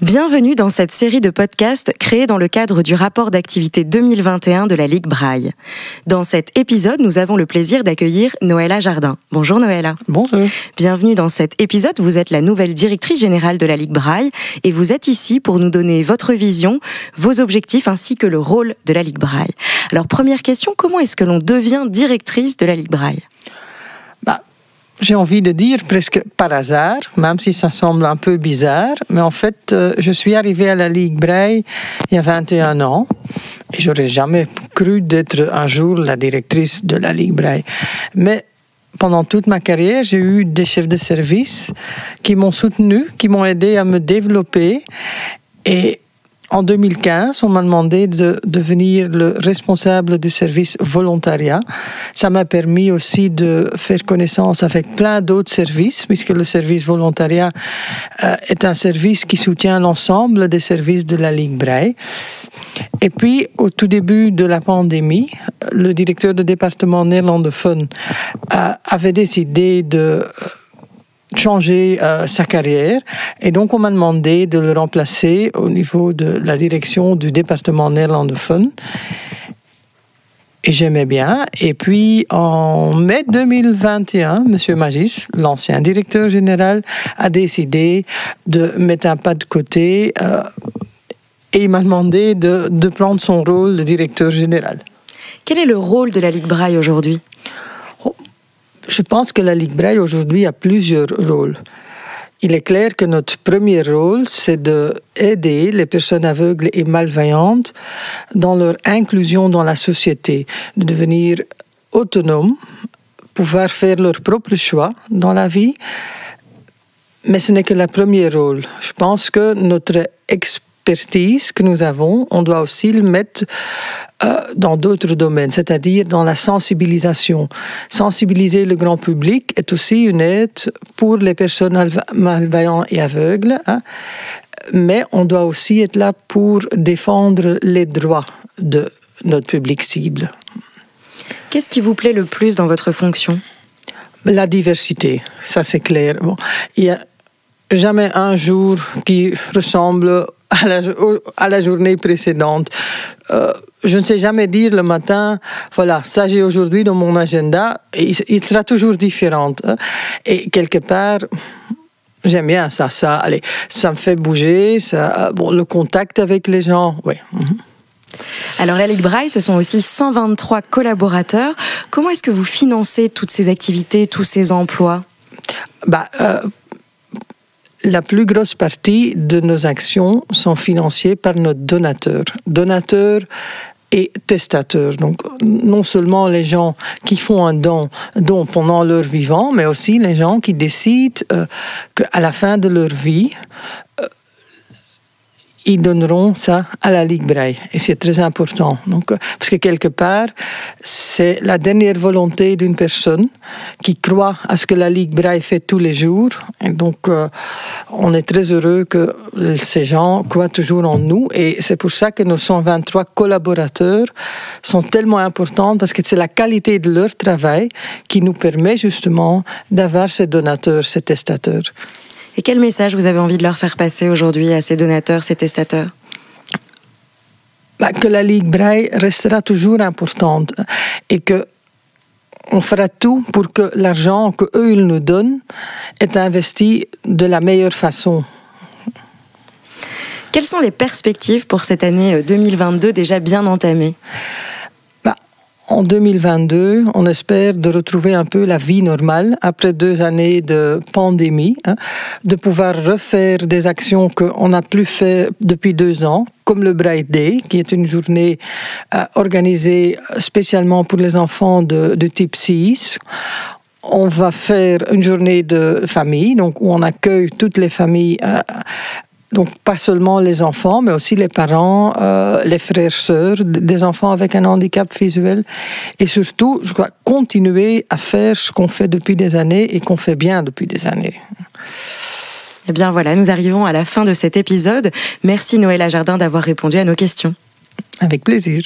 Bienvenue dans cette série de podcasts créée dans le cadre du rapport d'activité 2021 de la Ligue Braille. Dans cet épisode, nous avons le plaisir d'accueillir Noëlla Jardin. Bonjour Noëlla. Bonjour. Bienvenue dans cet épisode. Vous êtes la nouvelle directrice générale de la Ligue Braille et vous êtes ici pour nous donner votre vision, vos objectifs ainsi que le rôle de la Ligue Braille. Alors première question, comment est-ce que l'on devient directrice de la Ligue Braille ? J'ai envie de dire presque par hasard, même si ça semble un peu bizarre, mais en fait, je suis arrivée à la Ligue Braille il y a 21 ans et j'aurais jamais cru d'être un jour la directrice de la Ligue Braille. Mais pendant toute ma carrière, j'ai eu des chefs de service qui m'ont soutenu, qui m'ont aidé à me développer et en 2015, on m'a demandé de devenir le responsable du service volontariat. Ça m'a permis aussi de faire connaissance avec plein d'autres services, puisque le service volontariat est un service qui soutient l'ensemble des services de la Ligue Braille. Et puis, au tout début de la pandémie, le directeur du département néerlandophone avait décidé de changer sa carrière et donc on m'a demandé de le remplacer au niveau de la direction du département néerlandophone et j'aimais bien. Et puis en mai 2021, M. Magis, l'ancien directeur général, a décidé de mettre un pas de côté et il m'a demandé de prendre son rôle de directeur général. Quel est le rôle de la Ligue Braille aujourd'hui ? Je pense que la Ligue Braille aujourd'hui a plusieurs rôles. Il est clair que notre premier rôle, c'est d'aider les personnes aveugles et malvoyantes dans leur inclusion dans la société, de devenir autonomes, pouvoir faire leur propre choix dans la vie. Mais ce n'est que le premier rôle. Je pense que notre expertise que nous avons, on doit aussi le mettre dans d'autres domaines, c'est-à-dire dans la sensibilisation. Sensibiliser le grand public est aussi une aide pour les personnes malvoyantes et aveugles, hein, mais on doit aussi être là pour défendre les droits de notre public cible. Qu'est-ce qui vous plaît le plus dans votre fonction ? La diversité, ça c'est clair. Bon, il n'y a jamais un jour qui ressemble à la journée précédente. Je ne sais jamais dire le matin, voilà, ça j'ai aujourd'hui dans mon agenda, et il sera toujours différent. Et quelque part, j'aime bien ça. Allez, ça me fait bouger, le contact avec les gens, oui. Alors la Ligue Braille, ce sont aussi 123 collaborateurs. Comment est-ce que vous financez toutes ces activités, tous ces emplois ? La plus grosse partie de nos actions sont financées par nos donateurs et testateurs. Donc, non seulement les gens qui font un don pendant leur vivant, mais aussi les gens qui décident qu'à la fin de leur vie, ils donneront ça à la Ligue Braille. Et c'est très important. Donc, parce que quelque part, c'est la dernière volonté d'une personne qui croit à ce que la Ligue Braille fait tous les jours. Et donc, on est très heureux que ces gens croient toujours en nous. Et c'est pour ça que nos 123 collaborateurs sont tellement importants, parce que c'est la qualité de leur travail qui nous permet justement d'avoir ces donateurs, ces testateurs. Et quel message vous avez envie de leur faire passer aujourd'hui à ces donateurs, ces testateurs ? Que la Ligue Braille restera toujours importante et que on fera tout pour que l'argent qu'eux ils nous donnent est investi de la meilleure façon. Quelles sont les perspectives pour cette année 2022 déjà bien entamée ? En 2022, on espère de retrouver un peu la vie normale après 2 années de pandémie, de pouvoir refaire des actions qu'on n'a plus fait depuis 2 ans, comme le Braille Day, qui est une journée organisée spécialement pour les enfants de type 6. On va faire une journée de famille, donc où on accueille toutes les familles. Donc, pas seulement les enfants, mais aussi les parents, les frères, sœurs, des enfants avec un handicap visuel. Et surtout, je crois, continuer à faire ce qu'on fait depuis des années et qu'on fait bien depuis des années. Eh bien voilà, nous arrivons à la fin de cet épisode. Merci Noëlla Jardin d'avoir répondu à nos questions. Avec plaisir.